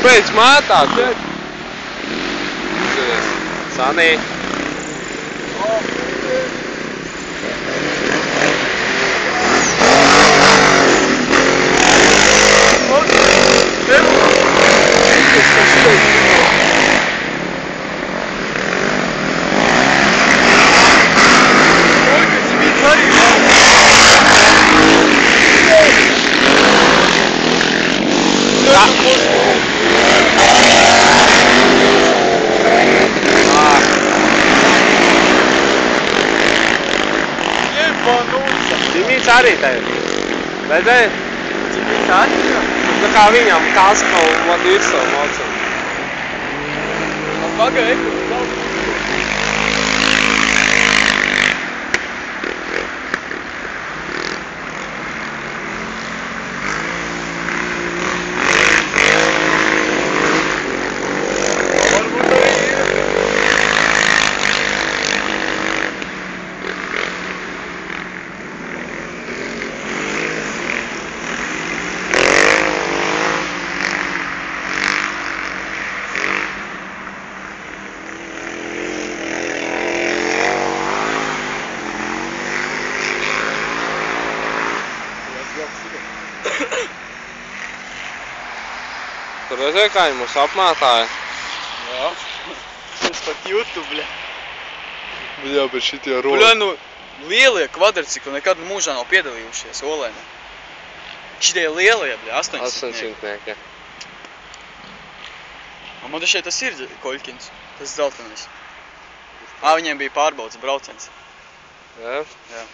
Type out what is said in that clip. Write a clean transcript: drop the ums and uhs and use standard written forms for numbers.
beidz mētāt? Sanī. Cimīts arī tevi. Redzēji? Cimīts arī? Tā kā viņam kaska un virso mocam. Pagai, Tur redzēji, kā viņi mūs apmētāja? Jā. Es pat jūtu, bļa. Bļā, bet šitie roli. Bļa, nu, lielie kvadricikli nekad mūžā nav piedalījušies Olēnē. Šitie lielie, bļa, 800-nieki. Un man šeit tas ir Koļkins, tas zeltenais. Viņiem bija pārbaudas brauciens. Jā? Jā.